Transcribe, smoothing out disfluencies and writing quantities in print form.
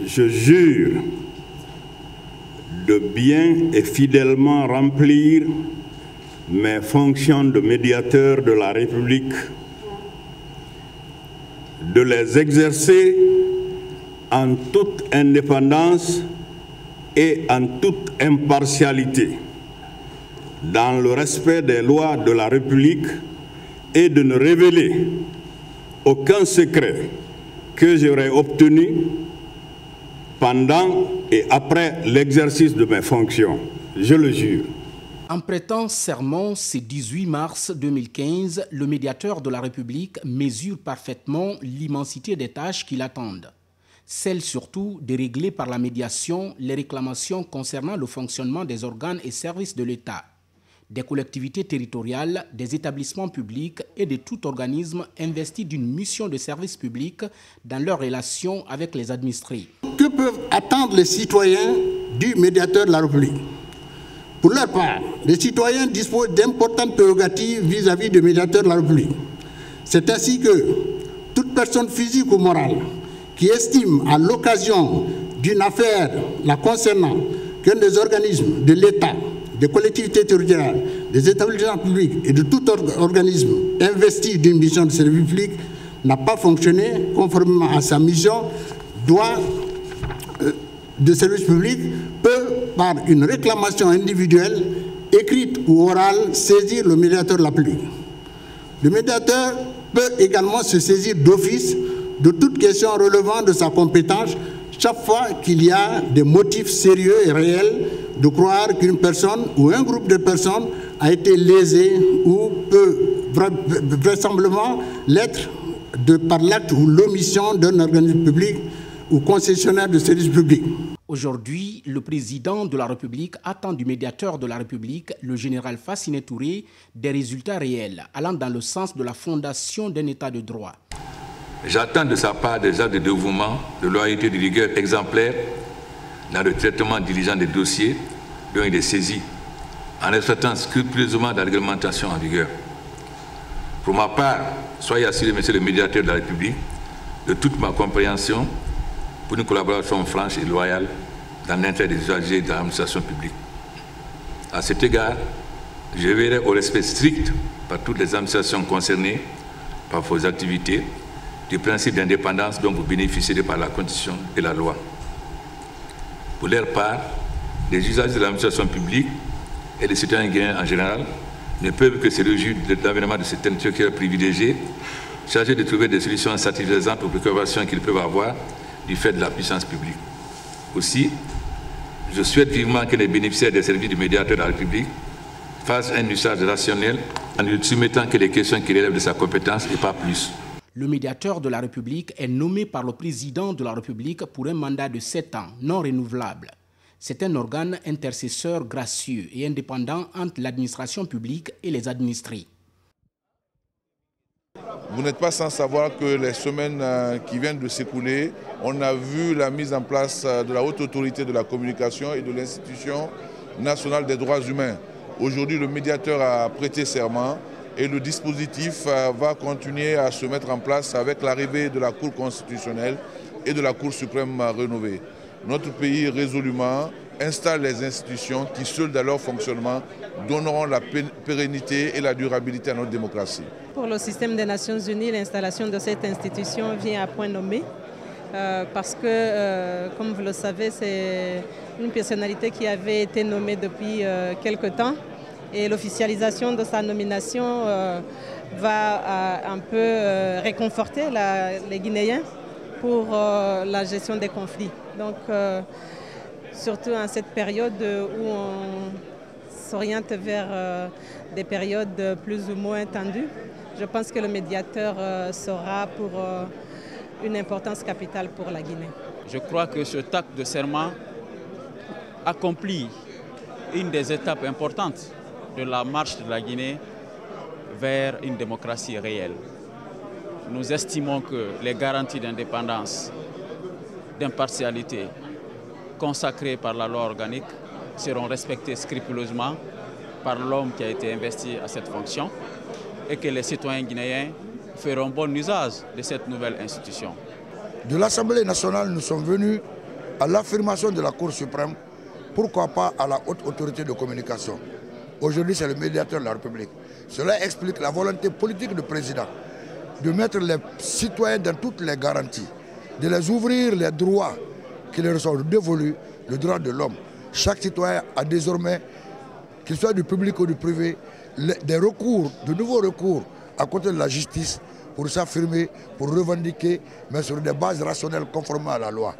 Je jure de bien et fidèlement remplir mes fonctions de médiateur de la République, de les exercer en toute indépendance et en toute impartialité, dans le respect des lois de la République et de ne révéler aucun secret que j'aurais obtenu pendant et après l'exercice de mes fonctions. Je le jure. En prêtant serment ce 18 mars 2015, le médiateur de la République mesure parfaitement l'immensité des tâches qui l'attendent. Celle surtout de régler par la médiation les réclamations concernant le fonctionnement des organes et services de l'État, des collectivités territoriales, des établissements publics et de tout organisme investi d'une mission de service public dans leurs relations avec les administrés. Que peuvent attendre les citoyens du médiateur de la République? Pour leur part, les citoyens disposent d'importantes prérogatives vis-à-vis du médiateur de la République. C'est ainsi que toute personne physique ou morale qui estime à l'occasion d'une affaire la concernant qu'un des organismes de l'État, des collectivités territoriales, des établissements publics et de tout organisme investi d'une mission de service public n'a pas fonctionné conformément à sa mission, de service public, peut, par une réclamation individuelle, écrite ou orale, saisir le médiateur de la République. Le médiateur peut également se saisir d'office de toute question relevant de sa compétence chaque fois qu'il y a des motifs sérieux et réels de croire qu'une personne ou un groupe de personnes a été lésé ou peut vraisemblablement l'être par l'acte ou l'omission d'un organisme public ou concessionnaire de services publics. Aujourd'hui, le président de la République attend du médiateur de la République, le général Fassine Touré, des résultats réels allant dans le sens de la fondation d'un État de droit. J'attends de sa part des actes de dévouement, de loyauté et de rigueur exemplaires dans le traitement diligent des dossiers dont il est saisi, en respectant scrupuleusement la réglementation en vigueur. Pour ma part, soyez assuré, monsieur le médiateur de la République, de toute ma compréhension pour une collaboration franche et loyale dans l'intérêt des usagers de l'administration publique. À cet égard, je veillerai au respect strict par toutes les administrations concernées par vos activités du principe d'indépendance dont vous bénéficierez par la Constitution et la loi. Pour leur part, les usagers de l'administration publique et les citoyens guinéens en général ne peuvent que se réjouir de l'avènement de cet interlocuteur privilégié, chargé de trouver des solutions satisfaisantes aux préoccupations qu'ils peuvent avoir du fait de la puissance publique. Aussi, je souhaite vivement que les bénéficiaires des services du médiateur de la République fassent un usage rationnel en ne soumettant que les questions qui relèvent de sa compétence et pas plus. Le médiateur de la République est nommé par le président de la République pour un mandat de 7 ans, non renouvelable. C'est un organe intercesseur gracieux et indépendant entre l'administration publique et les administrés. Vous n'êtes pas sans savoir que les semaines qui viennent de s'écouler, on a vu la mise en place de la haute autorité de la communication et de l'Institution nationale des droits humains. Aujourd'hui, le médiateur a prêté serment et le dispositif va continuer à se mettre en place avec l'arrivée de la Cour constitutionnelle et de la Cour suprême rénovée. Notre pays résolument installe les institutions qui, seules dans leur fonctionnement, donneront la pérennité et la durabilité à notre démocratie. Pour le système des Nations Unies, l'installation de cette institution vient à point nommé parce que, comme vous le savez, c'est une personnalité qui avait été nommée depuis quelque temps et l'officialisation de sa nomination va un peu réconforter les Guinéens pour la gestion des conflits. Donc, surtout en cette période où on s'oriente vers des périodes plus ou moins tendues, je pense que le médiateur sera pour une importance capitale pour la Guinée. Je crois que ce acte de serment accomplit une des étapes importantes de la marche de la Guinée vers une démocratie réelle. Nous estimons que les garanties d'indépendance, d'impartialité consacrées par la loi organique seront respectées scrupuleusement par l'homme qui a été investi à cette fonction et que les citoyens guinéens feront bon usage de cette nouvelle institution. De l'Assemblée nationale, nous sommes venus à l'affirmation de la Cour suprême, pourquoi pas à la haute autorité de communication. Aujourd'hui, c'est le médiateur de la République. Cela explique la volonté politique du président de mettre les citoyens dans toutes les garanties, de les ouvrir les droits qui leur sont dévolus, le droit de l'homme. Chaque citoyen a désormais, qu'il soit du public ou du privé, des recours, de nouveaux recours à côté de la justice pour s'affirmer, pour revendiquer, mais sur des bases rationnelles conformément à la loi.